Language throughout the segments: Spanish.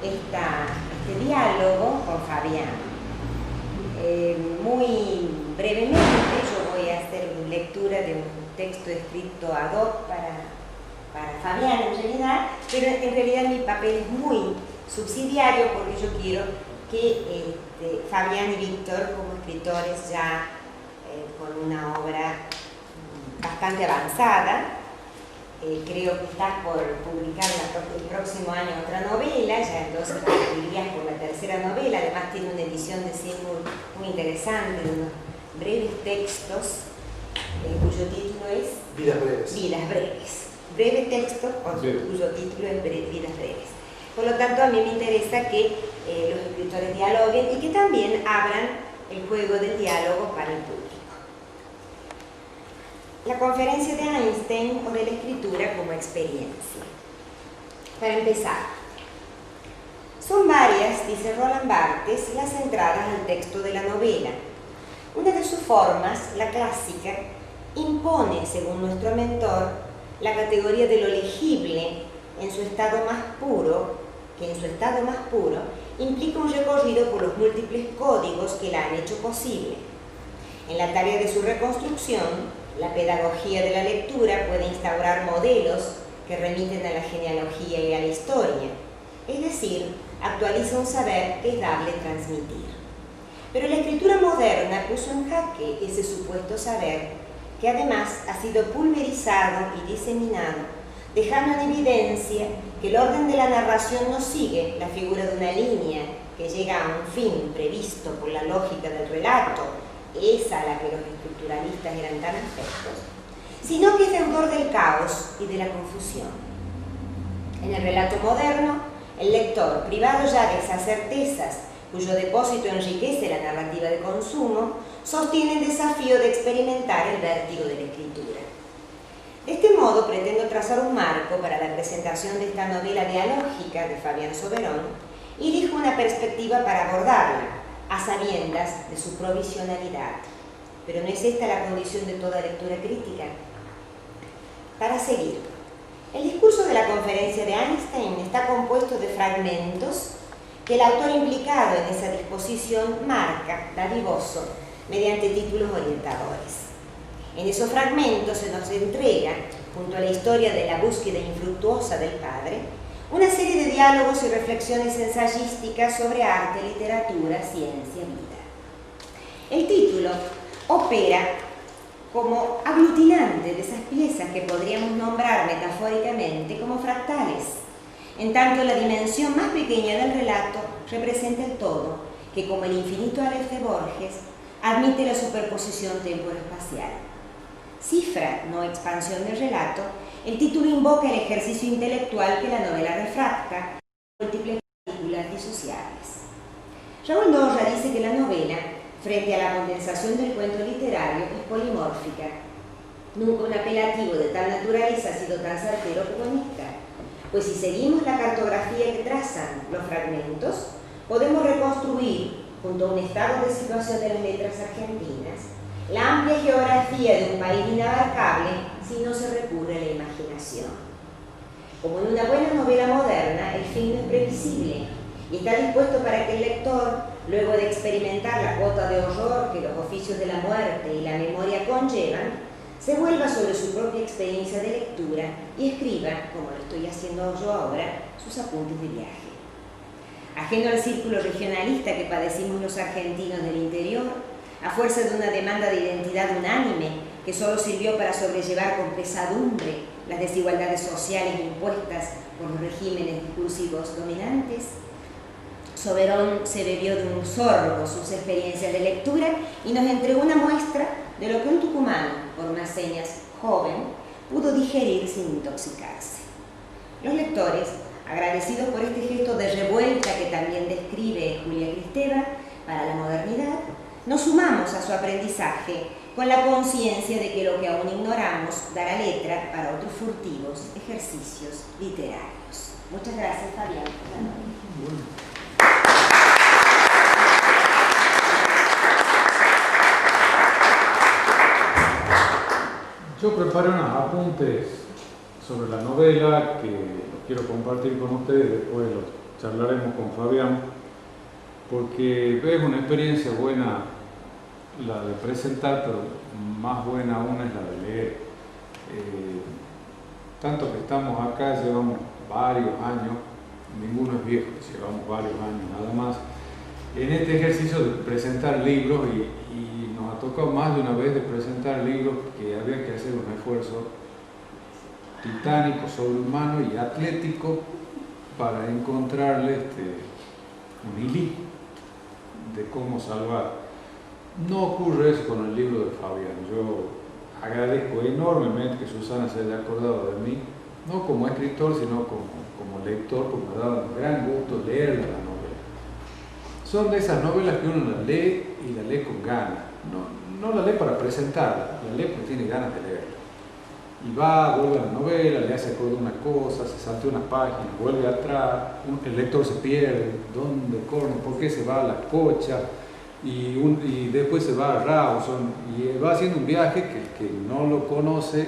este diálogo con Fabián. Muy brevemente yo voy a hacer lectura de un texto escrito ad hoc para Fabián en realidad, pero en realidad mi papel es muy subsidiario porque yo quiero que Fabián y Víctor, como escritores ya con una obra bastante avanzada, creo que está por publicar el próximo año otra novela, ya entonces irías por la tercera novela, además tiene una edición de Seymour muy interesante, de unos breves textos, cuyo título es Vidas breves. Vidas breves. Breve texto cuyo título es Vidas breves. Por lo tanto, a mí me interesa que los escritores dialoguen y que también abran el juego del diálogo para el público. La conferencia de Einstein o de la escritura como experiencia. Para empezar, son varias, dice Roland Barthes, las entradas al texto de la novela. Una de sus formas, la clásica, impone, según nuestro mentor, la categoría de lo legible en su estado más puro, que en su estado más puro implica un recorrido por los múltiples códigos que la han hecho posible. En la tarea de su reconstrucción, la pedagogía de la lectura puede instaurar modelos que remiten a la genealogía y a la historia, es decir, actualiza un saber que es dable transmitir. Pero la escritura moderna puso en jaque ese supuesto saber, que además ha sido pulverizado y diseminado, dejando en evidencia que el orden de la narración no sigue la figura de una línea que llega a un fin previsto por la lógica del relato, esa a la que los estructuralistas eran tan afectos, sino que es deudor del caos y de la confusión. En el relato moderno, el lector, privado ya de esas certezas cuyo depósito enriquece la narrativa de consumo, sostiene el desafío de experimentar el vértigo de la escritura. De este modo pretendo trazar un marco para la presentación de esta novela dialógica de Fabián Soberón y elijo una perspectiva para abordarla, a sabiendas de su provisionalidad. Pero no es esta la condición de toda lectura crítica. Para seguir, el discurso de la conferencia de Einstein está compuesto de fragmentos que el autor implicado en esa disposición marca, dadivoso, mediante títulos orientadores. En esos fragmentos se nos entrega, junto a la historia de la búsqueda infructuosa del padre, una serie de diálogos y reflexiones ensayísticas sobre arte, literatura, ciencia, vida. El título opera como aglutinante de esas piezas que podríamos nombrar metafóricamente como fractales, en tanto la dimensión más pequeña del relato representa el todo, que como el infinito Aleph de Borges, admite la superposición temporoespacial. Cifra, no expansión del relato, el título invoca el ejercicio intelectual que la novela refracta, múltiples partículas disociables. Raúl Dorra dice que la novela, frente a la condensación del cuento literario, es polimórfica. Nunca un apelativo de tal naturaleza ha sido tan certero como esta, pues si seguimos la cartografía que trazan los fragmentos, podemos reconstruir, junto a un estado de situación de las letras argentinas, la amplia geografía de un país inabarcable si no se recurre a la imaginación. Como en una buena novela moderna, el fin no es previsible y está dispuesto para que el lector, luego de experimentar la cuota de horror que los oficios de la muerte y la memoria conllevan, se vuelva sobre su propia experiencia de lectura y escriba, como lo estoy haciendo yo ahora, sus apuntes de viaje. Ajeno al círculo regionalista que padecimos los argentinos del interior, a fuerza de una demanda de identidad unánime que solo sirvió para sobrellevar con pesadumbre las desigualdades sociales impuestas por los regímenes discursivos dominantes, Soberón se bebió de un sorbo sus experiencias de lectura y nos entregó una muestra de lo que un tucumano, por más señas joven, pudo digerir sin intoxicarse. Los lectores, agradecidos por este gesto de revuelta que también describe Julia Kristeva para la modernidad, nos sumamos a su aprendizaje con la conciencia de que lo que aún ignoramos dará letra para otros furtivos ejercicios literarios. Muchas gracias, Fabián. Yo preparé unos apuntes sobre la novela que los quiero compartir con ustedes, después los charlaremos con Fabián, porque es una experiencia buena la de presentar, pero más buena aún es la de leer. Tanto que estamos acá, llevamos varios años, ninguno es viejo, llevamos varios años nada más, en este ejercicio de presentar libros y nos ha tocado más de una vez de presentar libros que había que hacer un esfuerzo titánico, sobrehumano y atlético para encontrarle un hilí de cómo salvar. No ocurre eso con el libro de Fabián. Yo agradezco enormemente que Susana se haya acordado de mí, no como escritor, sino como lector, porque me ha dado un gran gusto leer la novela. Son de esas novelas que uno la lee y la lee con ganas. No la lee para presentarla, la lee porque tiene ganas de leerla. Y vuelve a la novela, le hace acordar una cosa, se saltea una página, vuelve atrás, el lector se pierde, ¿dónde corre? ¿Por qué se va a la Cocha? Y después se va a Rawson y va haciendo un viaje que el que no lo conoce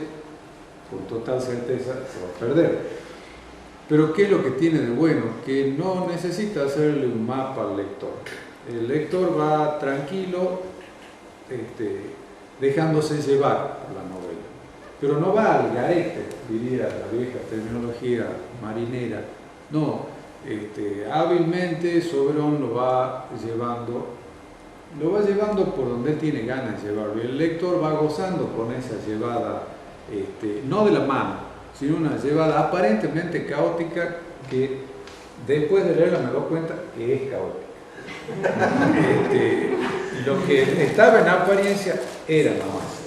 con total certeza se va a perder. Pero ¿qué es lo que tiene de bueno? Que no necesita hacerle un mapa al lector. El lector va tranquilo, dejándose llevar por la novela. Pero no va al garete, diría la vieja terminología marinera. No, hábilmente Soberón lo va llevando por donde él tiene ganas de llevarlo. Y el lector va gozando con esa llevada, no de la mano, sino una llevada aparentemente caótica que después de leerla me doy cuenta que es caótica. Lo que estaba en apariencia era nada más.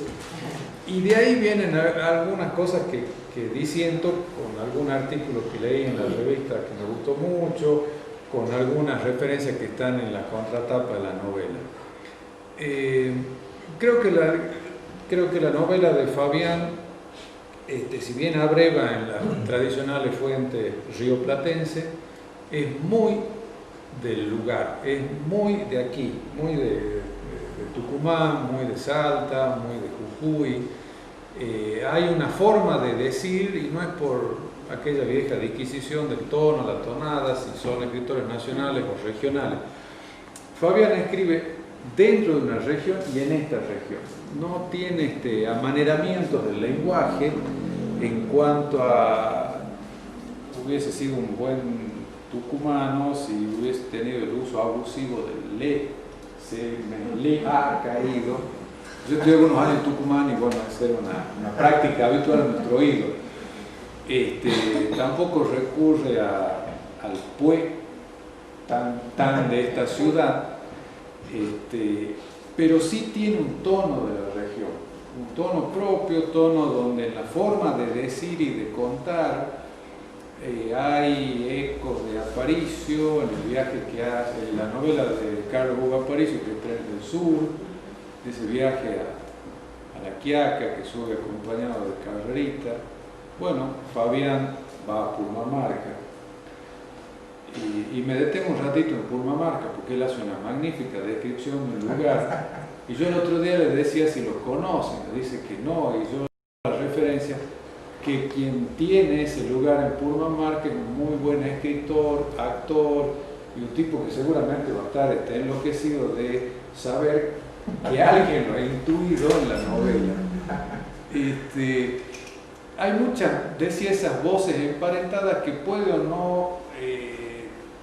Y de ahí vienen algunas cosas que disiento con algún artículo que leí en la revista que me gustó mucho, con algunas referencias que están en la contratapa de la novela. Creo que la novela de Fabián, si bien abreva en las tradicionales fuentes rioplatense, es muy del lugar, es muy de aquí, muy de Tucumán, muy de Salta, muy de Jujuy. Hay una forma de decir, y no es por aquella vieja disquisición del tono, la tonada, si son escritores nacionales o regionales. Fabián escribe dentro de una región y en esta región. No tiene amaneramiento del lenguaje en cuanto a hubiese sido un buen tucumano si hubiese tenido el uso abusivo del le ha caído. Yo estoy algunos años en Tucumán y bueno, es una práctica habitual en nuestro oído. Tampoco recurre al pue tan de esta ciudad, pero sí tiene un tono de la región, un tono propio, tono donde en la forma de decir y de contar hay ecos de Aparicio, en el viaje que hace, en la novela de Carlos Hugo Aparicio, que es Tren del Sur, de ese viaje a la Quiaca, que sube acompañado de Carrerita. Bueno, Fabián va a Purmamarca. Y me detengo un ratito en Purmamarca, porque él hace una magnífica descripción del lugar. Y yo el otro día le decía si lo conocen, me dice que no, y yo la referencia que quien tiene ese lugar en Purmamarca es un muy buen escritor, actor, y un tipo que seguramente va a estar enloquecido de saber que alguien lo ha intuido en la novela. Hay muchas, decía, esas voces emparentadas que puede o no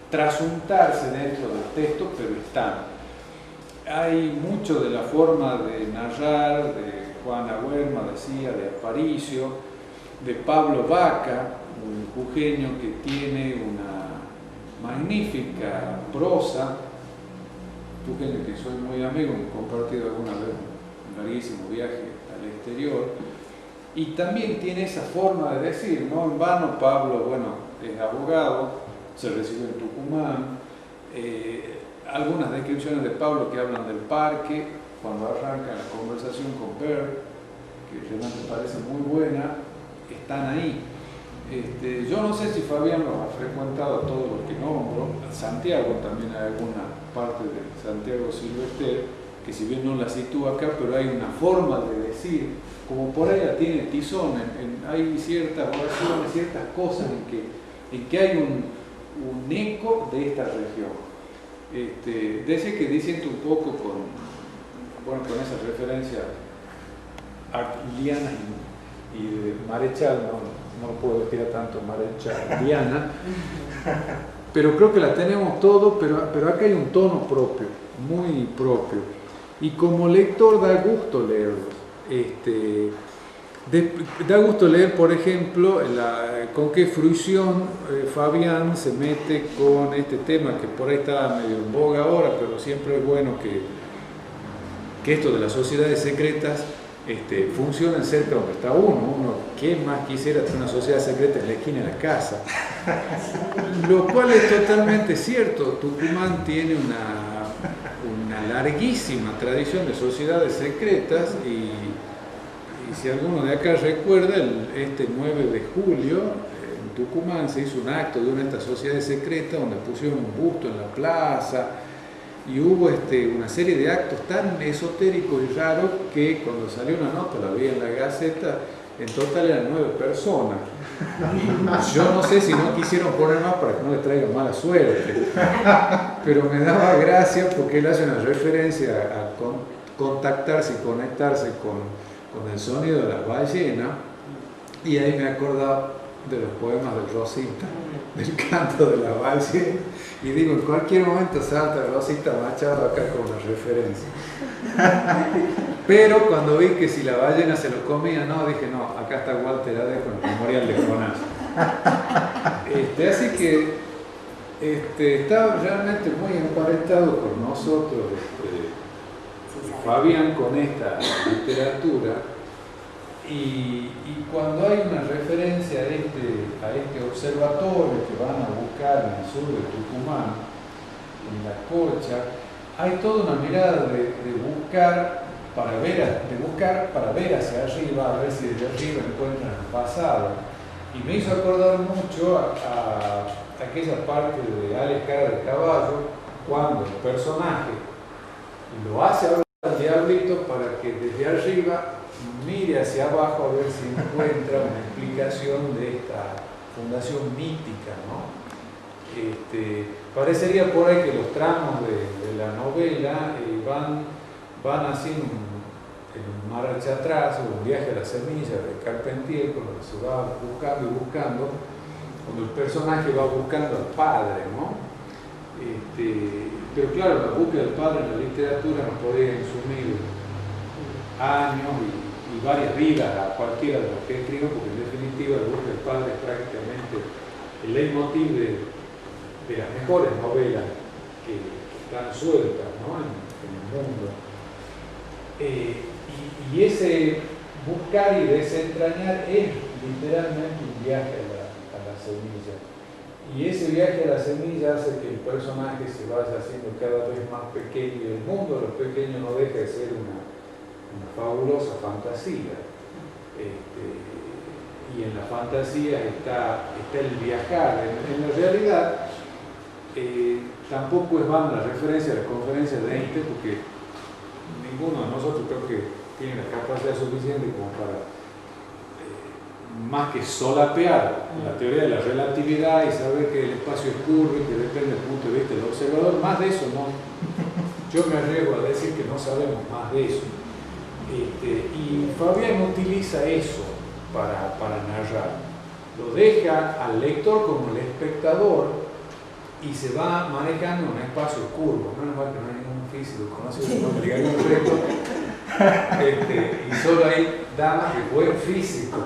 trasuntarse dentro del texto, pero están. Hay mucho de la forma de narrar de Juana Huerma, decía, de Aparicio, de Pablo Vaca, un jujeño que tiene una magnífica prosa, jujeño que soy muy amigo, hemos compartido alguna vez un larguísimo viaje al exterior, y también tiene esa forma de decir, no en vano Pablo, bueno, es abogado, se recibió en Tucumán, algunas descripciones de Pablo que hablan del parque, cuando arranca la conversación con Bert, que realmente parece muy buena, están ahí. Yo no sé si Fabián los ha frecuentado a todos los que nombro, Santiago también hay alguna parte de Santiago Silvestre, que si bien no la sitúa acá, pero hay una forma de decir, como por ahí la tiene Tizón, hay ciertas oraciones, ciertas cosas en que hay un eco de esta región. Decía que disiento un poco con esas referencias artilianas y de Marechal, no puedo decir tanto Marechaliana, pero creo que la tenemos todo, pero acá hay un tono propio, muy propio, y como lector da gusto leerlos. Da gusto leer, por ejemplo, con qué fruición Fabián se mete con este tema que por ahí está medio en boga ahora, pero siempre es bueno que esto de las sociedades secretas funcionen cerca donde está uno. ¿Quién más quisiera tener una sociedad secreta en la esquina de la casa? Lo cual es totalmente cierto. Tucumán tiene una larguísima tradición de sociedades secretas y si alguno de acá recuerda, este 9 de julio en Tucumán se hizo un acto de una de estas sociedades secretas donde pusieron un busto en la plaza y hubo una serie de actos tan esotéricos y raros que cuando salió una nota, la vi en la Gaceta, en total eran 9 personas. Yo no sé si no quisieron poner más para que no le traigan mala suerte, pero me daba gracia porque él hace una referencia a contactarse y conectarse con el sonido de la ballena, y ahí me acordaba de los poemas de Rosita, del canto de la ballena, y digo, en cualquier momento salta Rosita Machado acá con una referencia. Pero cuando vi que si la ballena se lo comía, dije, no, acá está Walter Ade con el memorial de Jonás. Así que está realmente muy emparentado con nosotros, Fabián, con esta literatura, y cuando hay una referencia a este observatorio que van a buscar en el sur de Tucumán, en la Cocha, hay toda una mirada de buscar para ver hacia arriba, a ver si desde arriba encuentran el pasado. Y me hizo acordar mucho a aquella parte de Alex Cara de Caballo, cuando el personaje lo hace hablar al diablito para que desde arriba mire hacia abajo a ver si encuentra una explicación de esta fundación mítica, ¿no? Parecería por ahí que los tramos de la novela van haciendo un marcha atrás, o un viaje a la semilla de Carpentier, cuando se va buscando y buscando, cuando el personaje va buscando al padre, ¿no? Pero claro, la búsqueda del padre en la literatura nos podría insumir años y varias vidas a cualquiera de los que escribo, porque en definitiva la búsqueda del padre es prácticamente el leitmotiv de las mejores novelas que están sueltas, ¿no? en el mundo. Y ese buscar y desentrañar es literalmente un viaje a la semilla. Y ese viaje a la semilla hace que el personaje se vaya haciendo cada vez más pequeño, y el mundo de los pequeños no deja de ser una fabulosa fantasía. Y en la fantasía está el viajar. En la realidad, tampoco es vana la referencia a la conferencia de Einstein, porque ninguno de nosotros creo que tiene la capacidad suficiente como para más que solapear la teoría de la relatividad y saber que el espacio es curvo y que depende del punto de vista del observador. Más de eso no. Yo me arriesgo a decir que no sabemos más de eso. Y Fabián utiliza eso para narrar. Lo deja al lector como el espectador y se va manejando en un espacio curvo. Menos mal que no hay ningún físico conocido, no me diga ningún reto. Y solo hay damas de buen físico.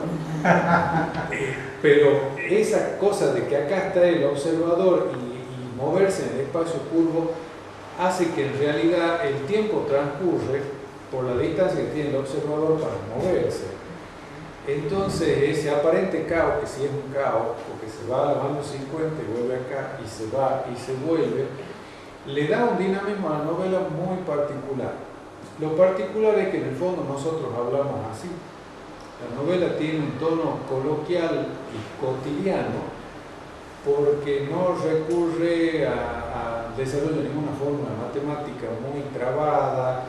Pero esa cosa de que acá está el observador y moverse en el espacio curvo hace que en realidad el tiempo transcurre por la distancia que tiene el observador para moverse. Entonces ese aparente caos, que sí es un caos, porque se va a los años 50 y vuelve acá y se va y se vuelve, le da un dinamismo a la novela muy particular. Lo particular es que en el fondo nosotros hablamos así. La novela tiene un tono coloquial y cotidiano porque no recurre a desarrollo de ninguna forma matemática muy trabada.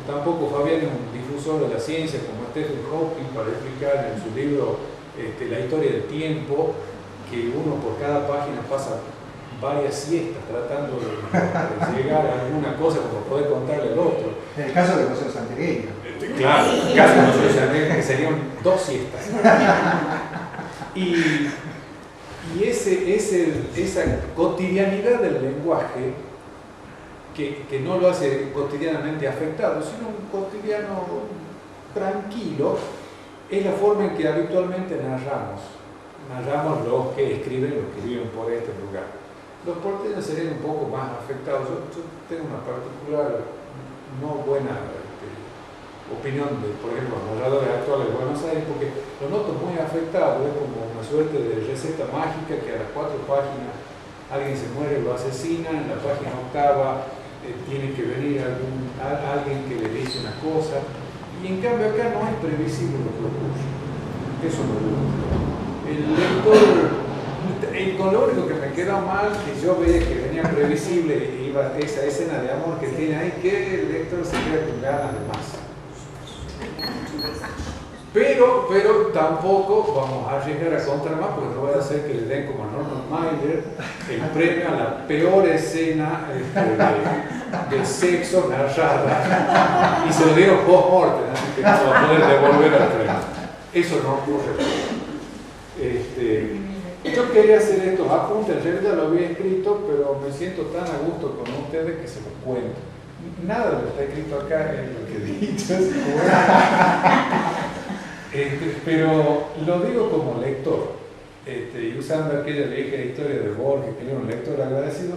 Tampoco Fabián es un difusor de la ciencia como Stephen Hawking para explicar en su libro La historia del tiempo que uno por cada página pasa varias siestas tratando de llegar a alguna cosa como poder contarle al otro. En el caso de José Santiago. Claro, en el caso de José Santiago, que serían 2 siestas. Y esa cotidianidad del lenguaje, que no lo hace cotidianamente afectado, sino un cotidiano tranquilo, es la forma en que habitualmente narramos los que escriben, los que viven por este lugar. Los porteños serían un poco más afectados. Yo tengo una particular, no buena opinión de, por ejemplo, los narradores actuales de Buenos Aires, porque lo noto muy afectado, es como una suerte de receta mágica que a las 4 páginas alguien se muere, lo asesina, en la página 8ª tiene que venir alguien que le dice una cosa, y en cambio acá no es previsible lo que ocurre. Eso me gusta. El lector, con lo único que me quedó mal, que yo veía que venía previsible, iba esa escena de amor que tiene ahí, que el lector se queda con ganas de más. Pero tampoco vamos a llegar a contar más, porque no voy a hacer que le den como a Norman Mailer el premio a la peor escena de sexo narrada, y se lo dieron post-mortem, así que no se va a poder devolver al premio. Eso no ocurre. Yo quería hacer estos apuntes, en realidad lo había escrito, pero me siento tan a gusto con ustedes que se los cuento. Nada de lo que está escrito acá es lo que he dicho, pero lo digo como lector, y usando aquella vieja historia de Borges, que era un lector agradecido.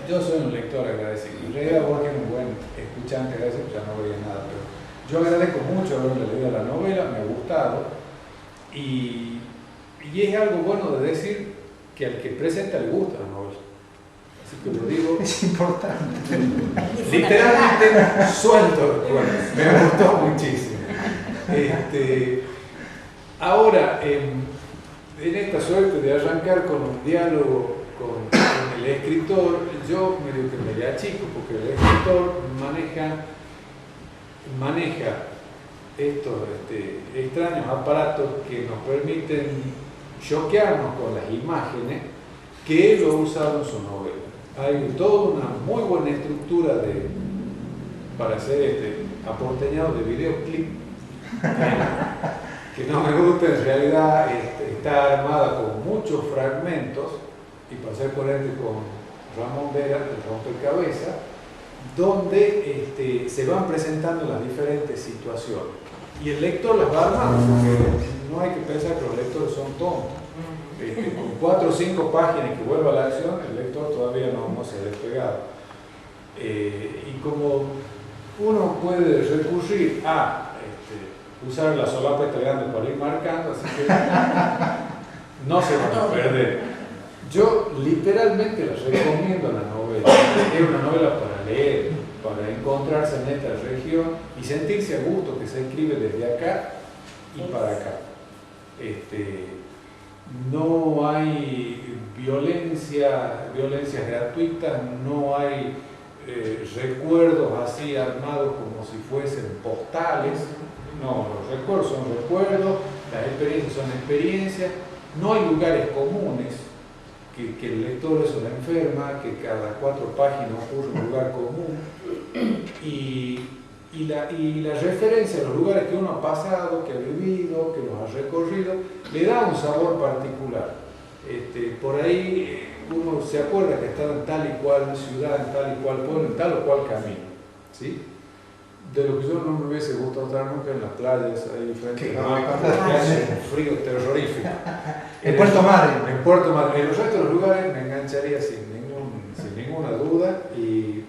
Yo soy un lector agradecido. En realidad Borges es un buen escuchante, agradecido, ya no veía nada, pero yo agradezco mucho haberle leído la novela, me ha gustado, y es algo bueno de decir que al que presenta le gusta la novela. Así que lo digo. Es importante. Literalmente suelto. Bueno, me gustó muchísimo. Ahora, en esta suerte de arrancar con un diálogo con el escritor, yo medio que me le achico, porque el escritor maneja estos extraños aparatos que nos permiten choquearnos con las imágenes que él ha usado en su novela. Hay toda una muy buena estructura para hacer aporteñado de videoclip, que no me gusta, en realidad está armada con muchos fragmentos, y para ser coherente con Ramón Vera, el rompecabezas, donde se van presentando las diferentes situaciones. Y el lector las va armando, porque no hay que pensar que los lectores son tontos. Con 4 o 5 páginas que vuelva a la acción, el lector todavía no se ha despegado. Y como uno puede recurrir a usar la solapa esta grande para ir marcando, así que no se van a perder. Yo literalmente les recomiendo la novela. Es una novela para leer, para encontrarse en esta región y sentirse a gusto, que se escribe desde acá y para acá. No hay violencias gratuitas, no hay recuerdos así armados como si fuesen postales. No, los recuerdos son recuerdos, las experiencias son experiencias, no hay lugares comunes, que el lector eso le enferma, que cada 4 páginas ocurre un lugar común, y la referencia a los lugares que uno ha pasado, que ha vivido, que los ha recorrido, le da un sabor particular. Por ahí uno se acuerda que ha estado en tal y cual ciudad, en tal y cual pueblo, en tal o cual camino, ¿sí? De lo que yo no me hubiese gustado estar nunca en las playas, ahí frente a que hace un frío terrorífico. En Puerto Madryn. En Puerto Madryn. En los restos de los lugares me engancharía sin ninguna duda, y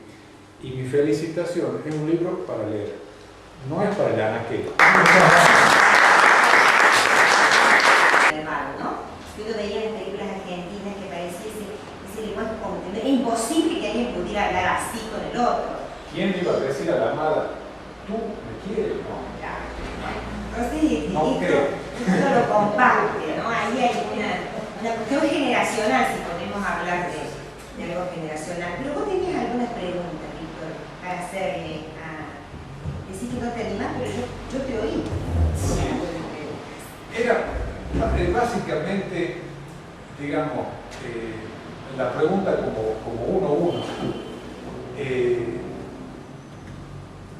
mi felicitación. Es un libro para leer, no es para el anaquero. Uno veía en películas argentinas que pareciese ese lenguaje como que es imposible que alguien pudiera hablar así con el otro. ¿Quién iba a decir a la amada, tú me quieres? No. Entonces, No creo. esto lo comparte, ¿no? Ahí hay una cuestión generacional, si podemos hablar de algo generacional. Pero vos tenías algunas preguntas, Víctor, para hacerle a... Decís que no te animás, pero yo te oí. Sí. Era básicamente digamos, la pregunta como uno.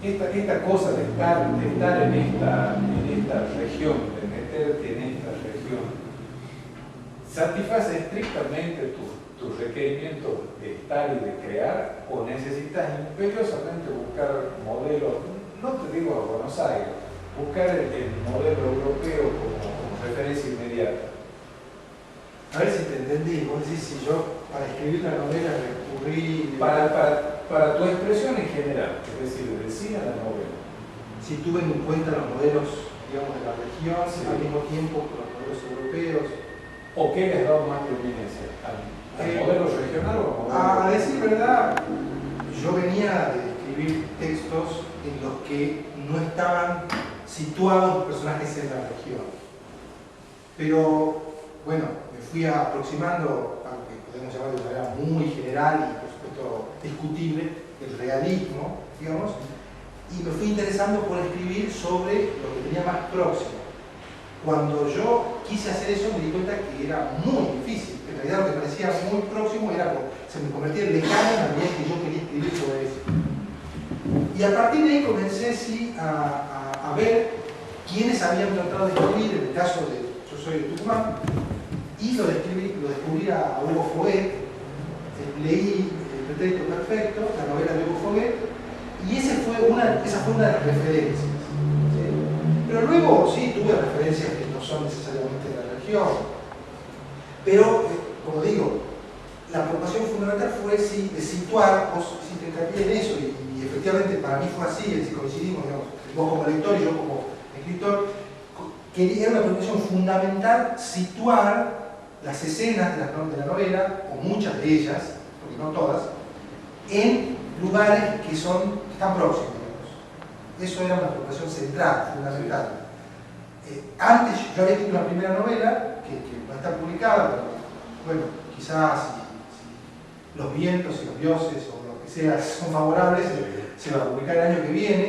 Esta cosa de estar en esta región, de meterte en esta región, ¿satisface estrictamente tus requerimientos de estar y de crear, o necesitas imperiosamente buscar modelos, no te digo a Buenos Aires, buscar el modelo europeo como referencia inmediata? A ver si te entendí. Vos decís, si yo para escribir la novela recurrí... Para tu expresión en general, es decir, del cine a la novela. Si tuve en cuenta los modelos, digamos, de la región, Sí. al mismo tiempo que los modelos europeos. ¿O qué le has dado más prominencia? ¿Al modelo regional o al modelo? A decir verdad, yo venía de escribir textos en los que no estaban situados los personajes en la región. Pero, bueno, me fui aproximando a lo que podemos llamar de manera muy general y, por supuesto, discutible, el realismo, digamos, y me fui interesando por escribir sobre lo que tenía más próximo. Cuando yo quise hacer eso me di cuenta que era muy difícil. En realidad lo que parecía muy próximo era como, se me convertía en lejano en la medida que yo quería escribir sobre eso. Y a partir de ahí comencé sí, a ver quiénes habían tratado de escribir, en el caso de Yo soy de Tucumán, y lo descubrí a Hugo Foguet. Leí El Pretérito Perfecto, la novela de Hugo Foguet, y esa fue una de las referencias. ¿Sí? Pero luego sí tuve referencias que no son necesariamente de la región. Pero, como digo, la preocupación fundamental fue sí, de situar, vos hiciste hincapié en eso, y efectivamente para mí fue así, es decir, coincidimos, digamos, vos como lector y yo como escritor, que era una preocupación fundamental situar las escenas de la novela, o muchas de ellas, porque no todas, en lugares que están próximos. Eso era una preocupación central, fundamental. Antes yo había escrito una primera novela, que no está publicada, pero bueno, quizás si los vientos y los dioses o lo que sea son favorables, se va a publicar el año que viene,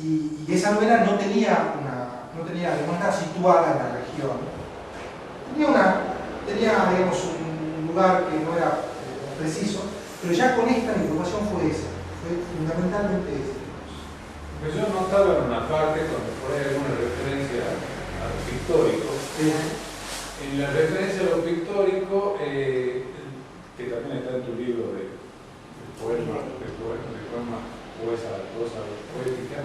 y esa novela no estaba situada en la región. Tenía digamos, un lugar que no era preciso, pero ya con esta mi preocupación fue esa, fue fundamentalmente esa. Pues yo notaba en una parte, cuando por ahí alguna referencia a lo pictórico, en la referencia a lo pictórico, que también está en tu libro de poema, prosa poética,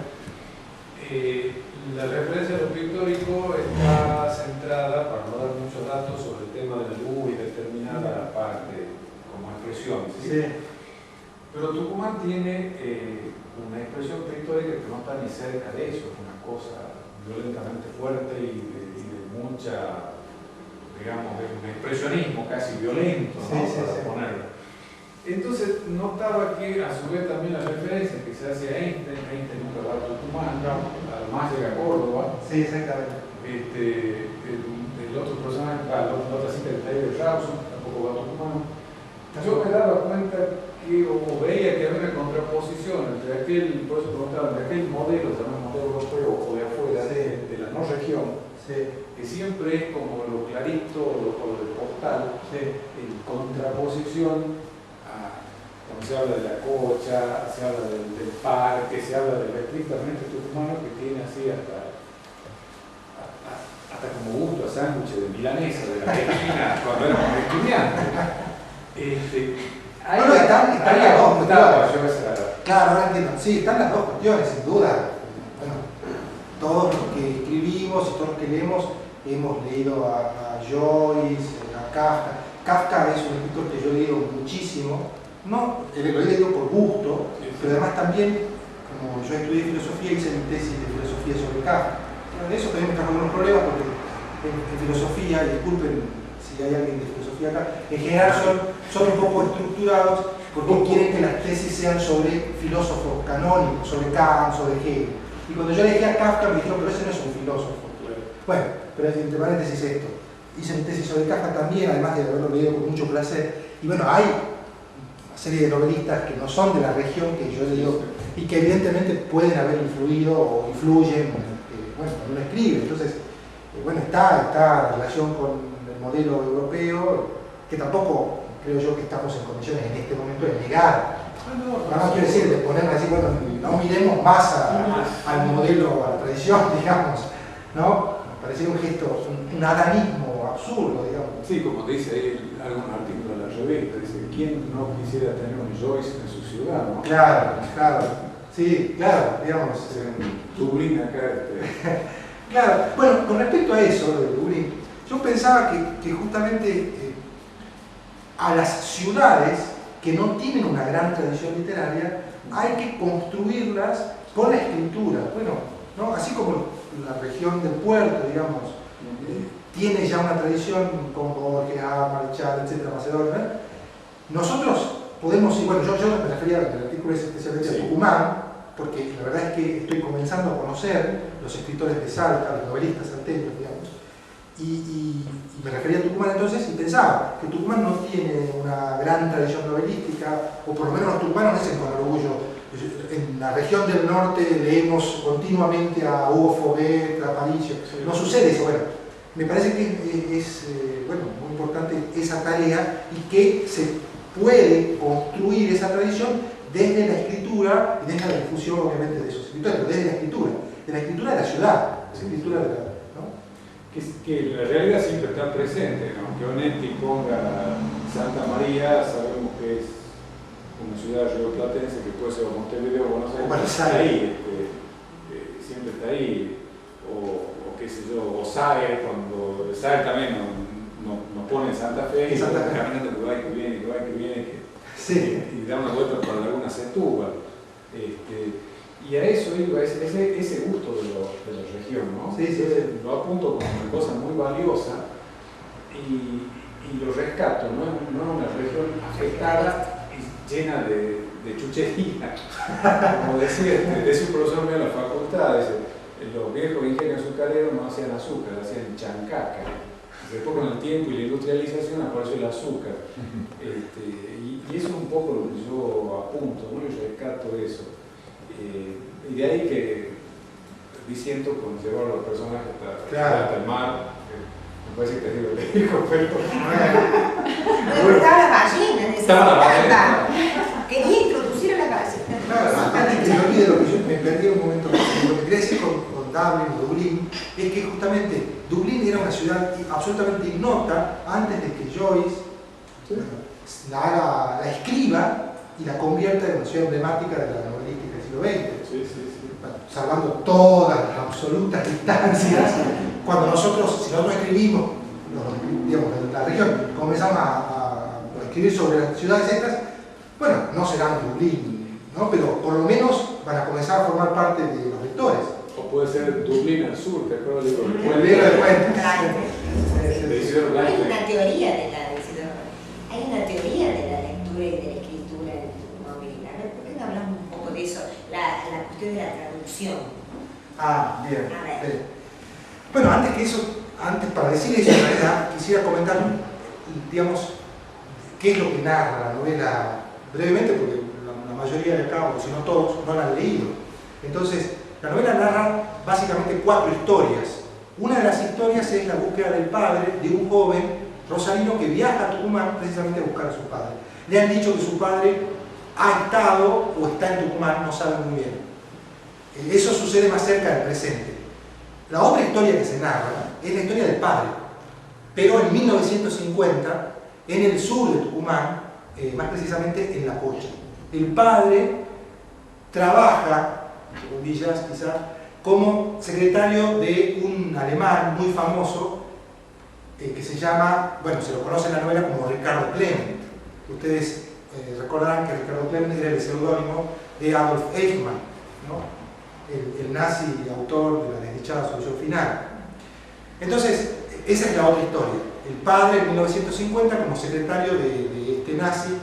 la referencia a lo pictórico está centrada, para no dar muchos datos, sobre el tema de la luz y determinada parte como expresión. ¿Sí? Sí. Pero Tucumán tiene una expresión pictórica que no está ni cerca de eso, es una cosa violentamente fuerte y de mucha, digamos, de un expresionismo casi violento, ¿no? Para ponerlo. Entonces notaba que a su vez también la referencia que se hace a Einstein nunca va a Tucumán, además llega a Córdoba. Sí, exactamente. El otro personaje, la otra cita de David Rawson, tampoco va a Tucumán. Yo me daba cuenta que, o veía que había una contraposición entre por eso preguntaba, entre aquel modelo, llamado modelo europeo o de afuera, sí, de la no región, sí, que siempre es como lo clarito o lo postal, sí, en contraposición a, cuando se habla de la cocha, se habla del parque, se habla del estrictamente tucumano, que tiene así hasta como gusto a sándwich de milanesa de la Argentina cuando éramos estudiantes. Están las dos cuestiones. Claro, ahora entiendo. Sí, están las dos cuestiones, sin duda. Bueno, todos los que escribimos y todos los que leemos hemos leído a Joyce, a Kafka. Kafka es un escritor que yo he leído muchísimo. No, lo he leído por gusto, pero además también, como yo estudié filosofía, hice mi tesis de filosofía sobre Kafka. Eso también me trajo un problema porque en filosofía, disculpen si hay alguien de filosofía acá, en general son un poco estructurados porque quieren que las tesis sean sobre filósofos canónicos, sobre Kant, sobre Hegel. Y cuando yo leí a Kafka me dijeron, pero ese no es un filósofo. Bueno, pero entre paréntesis esto, hice mi tesis sobre Kafka también, además de haberlo leído con mucho placer. Y bueno, hay una serie de novelistas que no son de la región que yo he leído y que evidentemente pueden haber influido o influyen, bueno, cuando uno escribe. Entonces, bueno, está la relación con el modelo europeo, que tampoco creo yo que estamos en condiciones en este momento de negar. Nada más quiero decir, de poner así, bueno, no miremos más al modelo, a la tradición, digamos, ¿no? Me parecía un gesto, un adanismo absurdo, digamos. Sí, como dice ahí algún artículo de la revista, dice, ¿quién no quisiera tener un Joyce en su ciudad, no? Claro, claro, sí, claro, digamos. Dublín acá. Claro, bueno, con respecto a eso, lo de Dublín, yo pensaba que justamente a las ciudades que no tienen una gran tradición literaria, hay que construirlas con la escritura. Bueno, ¿no? Así como la región del puerto, digamos, tiene ya una tradición con Borges, Marechal, etcétera, Macedonia, nosotros podemos ir, bueno, yo me refería al artículo especialmente a Tucumán, porque la verdad es que estoy comenzando a conocer los escritores de Salta, los novelistas salteños, digamos, y me refería a Tucumán entonces y pensaba que Tucumán no tiene una gran tradición novelística, o por lo menos los tucumanos dicen con orgullo. En la región del norte leemos continuamente a Hugo Foguet, a Aparicio. No sucede eso. Bueno, me parece que es bueno, muy importante esa tarea y que se puede construir esa tradición desde la escritura y desde la difusión, obviamente, de esos escritores, pero desde la escritura de la ciudad, la escritura de la, ¿no? Que la realidad siempre está presente, ¿no? Aunque Onetti ponga Santa María, sabemos que es una ciudad rioplatense que puede ser Montevideo o Buenos Aires, está ahí, siempre está ahí, o qué sé yo, o SAE, cuando SAE también nos pone en Santa Fe, y caminando que va y que viene, sí. y da una vuelta para alguna Setúbal. Y a eso iba, ese gusto de la región, ¿no? Sí, sí, sí. Lo apunto como una cosa muy valiosa y lo rescato, ¿no? Una región afectada y llena de chuchería. Como decía, de su profesor mío en la facultad, dice, los viejos ingenios azucareros no hacían azúcar, hacían chancaca. Después con el tiempo y la industrialización apareció el azúcar. Y eso es un poco lo que yo apunto, ¿no? Y rescato eso. Y de ahí que diciendo con llevar a los personajes hasta el mar, me parece que es divertido, pero... Bueno, estaba la ballena, necesitaba. Quería introducir a la ballena. Claro, antes que me olvide lo que yo me perdí un momento, lo que quería decir con Dublín, es que justamente Dublín era una ciudad absolutamente ignota antes de que Joyce la escriba y la convierta en una ciudad emblemática de la novelística del siglo XX. Bueno, salvando todas las absolutas distancias, cuando si nosotros escribimos, digamos, en la región, comenzamos a escribir sobre las ciudades estas, bueno, no serán Dublín, ¿no? Pero por lo menos van a comenzar a formar parte de los lectores. O puede ser Dublín al sur, ¿te acuerdas? El libro de cuentos. Hay una teoría de la lectura y de la escritura en novela. A ver, ¿por qué no hablamos un poco de eso? La cuestión de la traducción. Ah, bien. A ver. Bueno, antes para decir eso, en realidad, quisiera comentar, digamos, qué es lo que narra la novela brevemente, porque la mayoría de acá, o si no todos, no la han leído. Entonces, la novela narra básicamente 4 historias. Una de las historias es la búsqueda del padre de un joven rosarino que viaja a Tucumán precisamente a buscar a su padre. Le han dicho que su padre ha estado o está en Tucumán, no saben muy bien. Eso sucede más cerca del presente. La otra historia que se narra es la historia del padre, pero en 1950, en el sur de Tucumán, más precisamente en La Pocha. El padre trabaja, entre comillas quizá, como secretario de un alemán muy famoso que se llama, bueno, se lo conoce en la novela como Ricardo Klement. Ustedes recordarán que Ricardo Klement era el seudónimo de Adolf Eichmann, ¿no? El nazi autor de La desdichada solución final. Entonces, esa es la otra historia. El padre en 1950 como secretario de este nazi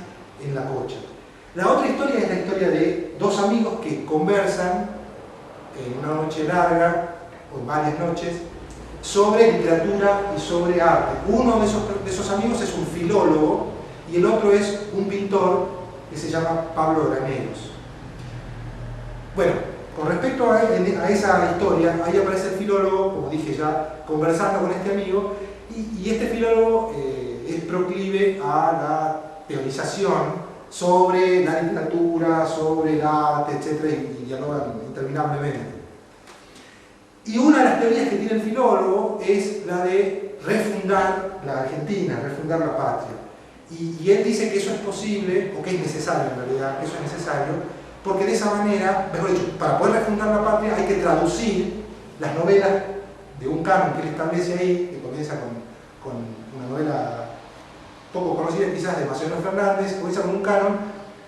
en La Pocha. La otra historia es la historia de 2 amigos que conversan en una noche larga, o en varias noches, sobre literatura y sobre arte. Uno de esos amigos es un filólogo y el otro es un pintor que se llama Pablo Graneros. Bueno, con respecto a esa historia, ahí aparece el filólogo, como dije ya, conversando con este amigo, Y este filólogo es proclive a la teorización sobre la literatura, sobre el arte, etc. Y dialogan interminablemente. Y una de las teorías que tiene el filólogo es la de refundar la Argentina, refundar la patria. Y él dice que eso es posible, o que es necesario en realidad, que eso es necesario, porque de esa manera, mejor dicho, para poder refundar la patria hay que traducir las novelas de un canon que él establece ahí, que comienza con una novela poco conocida quizás de Macedonio Fernández, comienza con un canon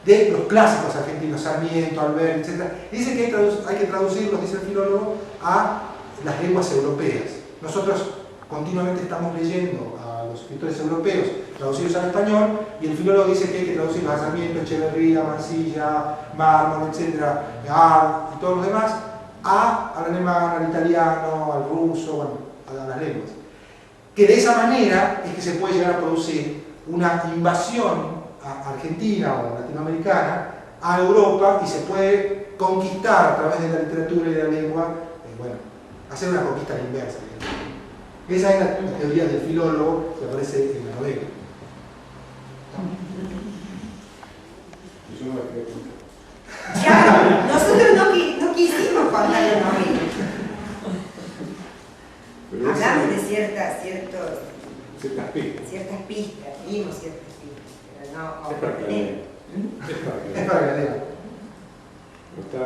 de los clásicos argentinos, Sarmiento, Alberti, etc. Y dice que hay que traducirlos, dice el filólogo, a las lenguas europeas. Nosotros continuamente estamos leyendo a los escritores europeos traducidos al español, y el filólogo dice que hay que traducirlos a Sarmiento, Echeverría, Mansilla, Mármol, etc., Art y todos los demás, al alemán, al italiano, al ruso, bueno, a las lenguas. Que de esa manera es que se puede llegar a producir una invasión argentina o latinoamericana a Europa, y se puede conquistar a través de la literatura y de la lengua, bueno, hacer una conquista inversa. Esa es la teoría del filólogo que aparece en la novela. Claro, nosotros no quisimos contar la novela. Hablamos de ciertas pistas, dimos ciertas pistas, pero no. Es para que la lean. Es para que la lean. Está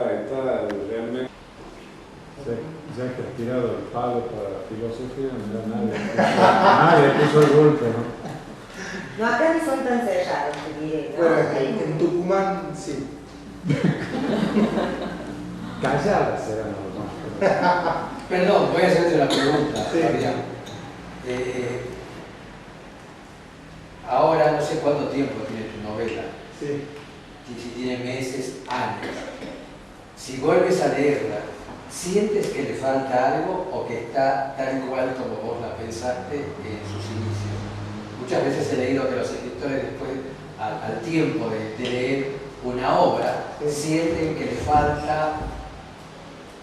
realmente. Se ha tirado el palo para la filosofía, nadie puso el golpe, ¿no? No, acá no son tan cerrados, te diré, ¿no? Bueno, en Tucumán sí. Calladas serán los más. Perdón, voy a hacerte una pregunta, Sí. Fabián. Ahora no sé cuánto tiempo tiene tu novela, Sí. si tiene meses, años. Si vuelves a leerla, ¿sientes que le falta algo o que está tal cual como vos la pensaste en sus inicios? Muchas veces he leído que los escritores después, al tiempo de leer una obra, sienten que le falta,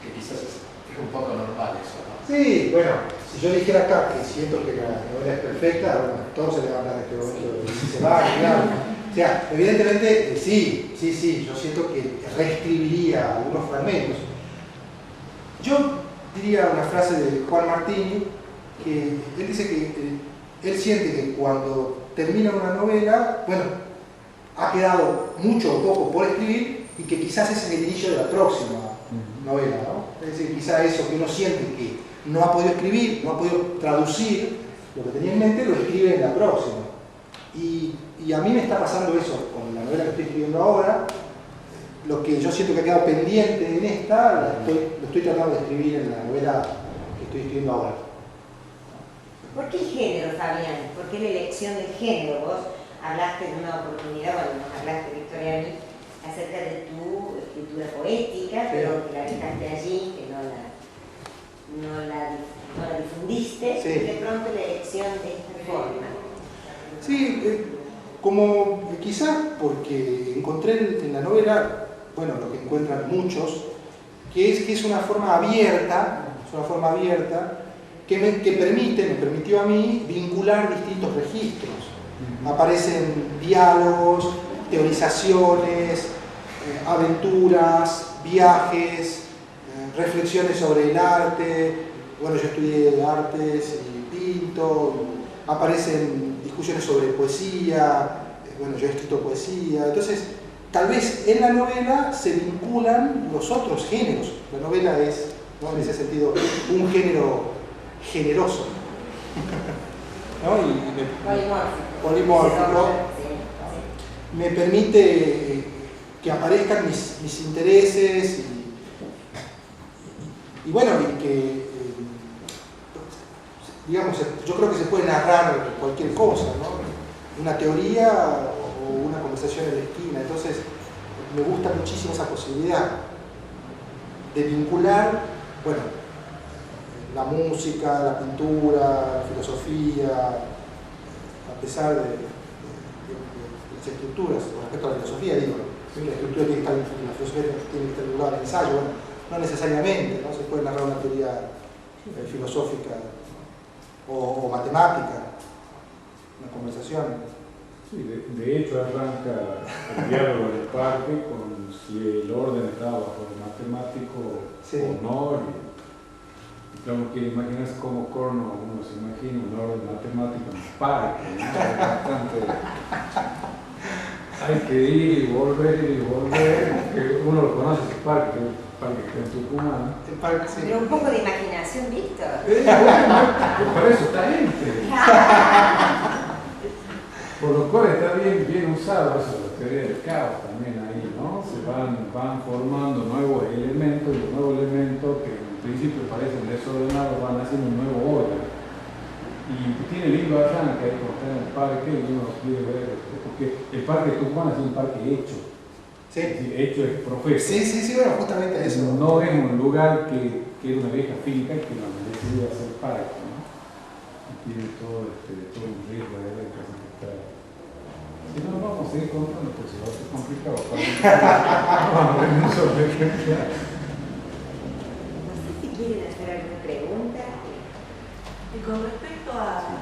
que quizás es un poco normal eso, ¿no? Sí, bueno, si yo dijera acá que siento que la novela es perfecta, bueno, todos se levantan en este momento y se va, claro. O sea, evidentemente, sí, yo siento que reescribiría algunos fragmentos. Yo diría una frase de Juan Martini, que él dice que él siente que cuando termina una novela, bueno, ha quedado mucho o poco por escribir, y que quizás ese es el inicio de la próxima novela, ¿no? Es decir, quizás eso que uno siente que no ha podido escribir, no ha podido traducir lo que tenía en mente, lo escribe en la próxima. Y a mí me está pasando eso con la novela que estoy escribiendo ahora. Lo que yo siento que ha quedado pendiente en esta, lo estoy tratando de escribir en la novela que estoy escribiendo ahora. ¿Por qué el género, Fabián? ¿Por qué la elección del género? Vos hablaste de una oportunidad, bueno, nos hablaste, Victoria, a mí, acerca de tu escritura poética, pero que la dejaste allí, que no la difundiste, Sí. y de pronto la elección de esta forma. Sí, como quizás porque encontré en la novela, bueno, lo que encuentran muchos, que es una forma abierta, que me permitió a mí vincular distintos registros. Aparecen diálogos, teorizaciones, aventuras, viajes, reflexiones sobre el arte. Bueno, yo estudié artes y pinto. Aparecen discusiones sobre poesía. Bueno, yo he escrito poesía. Entonces, tal vez en la novela se vinculan los otros géneros. La novela es, ¿no?, en ese sentido, un género generoso, ¿no? Polimórfico. Me permite que aparezcan mis intereses y bueno, y que, digamos, yo creo que se puede narrar cualquier cosa, ¿no? Una teoría o una conversación en la esquina. Entonces, me gusta muchísimo esa posibilidad de vincular, bueno, la música, la pintura, la filosofía, a pesar de las estructuras, con respecto a la filosofía, digo, la estructura tiene que estar, la filosofía tiene que estar en lugar de ensayo, bueno, no necesariamente, ¿no? Se puede narrar una teoría filosófica o matemática, una conversación. Sí, de hecho arranca el diálogo en el parque con si el orden está bajo el matemático o no. Y claro, quiere imaginarse cómo Corno uno se imagina un orden matemático en el parque, ¿no? Es bastante... Hay que ir y volver, que uno lo conoce ese parque, el parque que está en Tucumán. El parque, sí. Pero un poco de imaginación, Víctor. Para eso está gente. Por lo cual está bien usado eso, la teoría del caos también ahí, ¿no? Se van formando nuevos elementos y los nuevos elementos que en principio parecen desordenados van haciendo un nuevo orden. Y tiene lindo arranque ahí cuando está en el parque y uno quiere ver, porque el parque de Tucumán es un parque hecho. Sí. Es decir, hecho es profeso. Sí, bueno, justamente eso. No es un lugar que era una vieja finca que no decidió hacer parque, ¿no? Y tiene todo un ritmo de casi que está. Si no, vamos a seguir contando, porque se va a hacer complicado. Vamos a ver un solo ejemplo. No sé si quieren hacer alguna pregunta. Y con respecto a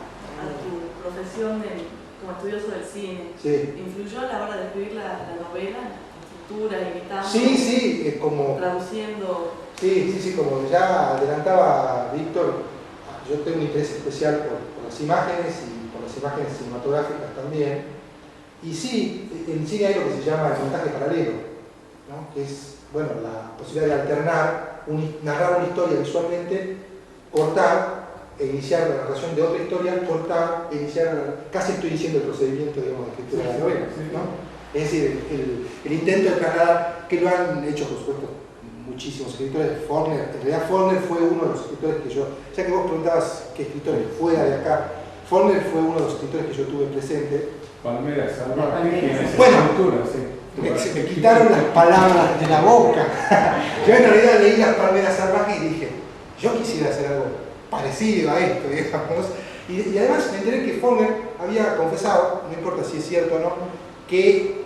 tu profesión como estudioso del cine, Sí. ¿influyó a la hora de escribir la novela, la estructura, imitando, Sí, es como... traduciendo? Sí, como ya adelantaba Víctor, yo tengo un interés especial por las imágenes y por las imágenes cinematográficas también. Y sí, en cine hay lo que se llama el montaje paralelo, ¿no? Que es, bueno, la posibilidad de alternar, narrar una historia visualmente, cortar e iniciar la narración de otra historia, cortar e iniciar, casi estoy diciendo el procedimiento, digamos, de escritura de la novela, ¿no? Es decir, el intento de trasladar, que lo han hecho, por supuesto, muchísimos escritores. Faulkner, en realidad Faulkner fue uno de los escritores que yo, ya que vos preguntabas qué escritores fuera de acá, Faulkner fue uno de los escritores que yo tuve presente. Palmera salvaje, bueno, sí. Me quitaron las palabras de la boca. Yo en realidad leí Las palmeras salvajes y dije, yo quisiera hacer algo parecido a esto, digamos. Y además me enteré que Faulkner había confesado, no importa si es cierto o no, que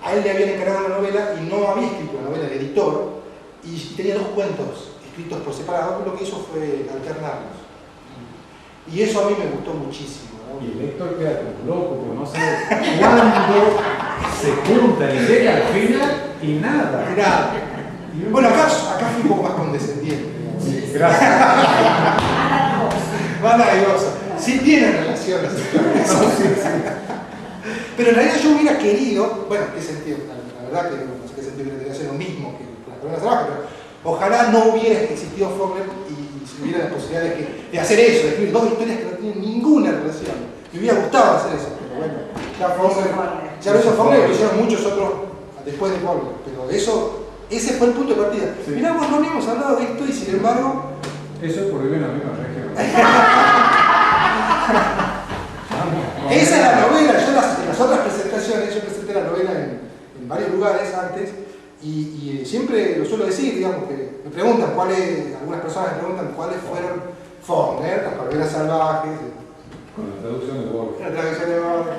a él le habían encargado la novela y no había escrito la novela, el editor, y tenía 2 cuentos escritos por separado, pero lo que hizo fue alternarlos. Y eso a mí me gustó muchísimo, ¿no? Y el lector queda como loco, porque no sabe cuándo se juntan y llega al final y nada. Bueno, acá fui un poco más condescendiente. Sí, gracias. Más dadivosa. Sí tienen relación las historias. Pero en realidad yo hubiera querido, bueno, ¿qué sentido? La verdad que no sé qué sentido tendría que hacer lo mismo que Las palmeras salvajes, pero ojalá no hubiera existido Faulkner y si hubiera la posibilidad de hacer eso, de escribir 2 historias que no tienen ninguna relación. Me hubiera gustado hacer eso, pero bueno, ya lo hizo Faulkner y lo hicieron muchos otros después de Faulkner, pero ese fue el punto de partida. Sí. Mirá, vos no habíamos hablado de esto y sin embargo... Eso es por vivir en la misma región. Esa es la novela. Yo en las otras presentaciones, yo presenté la novela en varios lugares antes y siempre lo suelo decir, digamos, que me preguntan algunas personas me preguntan cuáles fueron Faulkner, Las palmeras salvajes. Con la traducción de Borges. La traducción de Borges.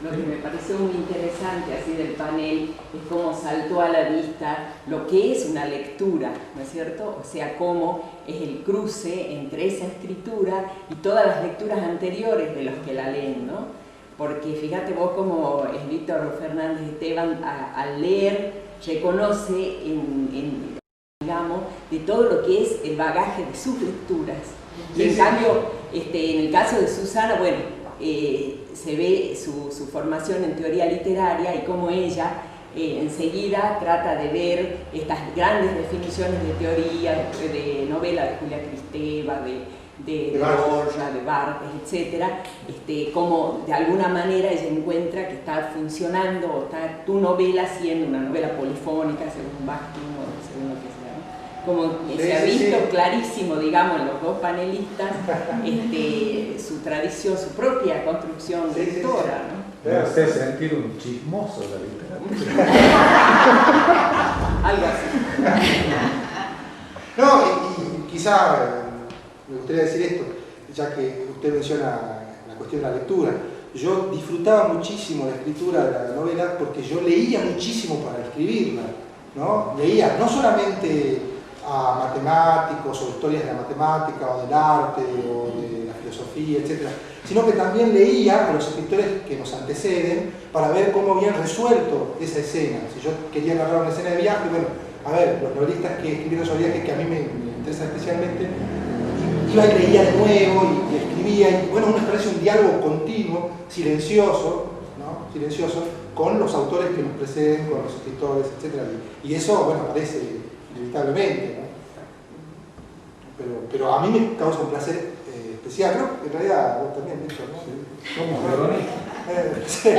Lo que me pareció muy interesante así del panel es cómo saltó a la vista lo que es una lectura, ¿no es cierto? O sea, cómo es el cruce entre esa escritura y todas las lecturas anteriores de los que la leen, ¿no? Porque fíjate vos cómo es Víctor Fernández Esteban al leer reconoce digamos, de todo lo que es el bagaje de sus lecturas. Y en cambio, en el caso de Susana, bueno, se ve su formación en teoría literaria y cómo ella enseguida trata de ver estas grandes definiciones de teoría, de novela de Julia Kristeva, de Borja, de Barthes, etc. Como de alguna manera ella encuentra que está funcionando, o está tu novela siendo una novela polifónica, según Bakhtin o según lo que sea. Como se ha visto clarísimo, digamos, en los 2 panelistas, su tradición, su propia construcción lectora, ¿no? Me hace sentir un chismoso de la literatura. Algo así. No, y quizá me gustaría decir esto, ya que usted menciona la cuestión de la lectura. Yo disfrutaba muchísimo la escritura de la novela porque yo leía muchísimo para escribirla, ¿no? Leía no solamente a matemáticos o historias de la matemática o del arte o de la filosofía, etc. Sino que también leía a los escritores que nos anteceden para ver cómo habían resuelto esa escena. Si yo quería narrar una escena de viaje, bueno, a ver, los novelistas que escribieron sobre viajes, que a mí me interesan especialmente, iba y leía de nuevo y escribía, y bueno, uno establece un diálogo continuo, silencioso, ¿no? Silencioso, con los autores que nos preceden, con los escritores, etc. Y eso, bueno, aparece inevitablemente, ¿no? Pero a mí me causa un placer especial, creo que en realidad vos también, Víctor, ¿no? ¿Cómo, perdón? Sí.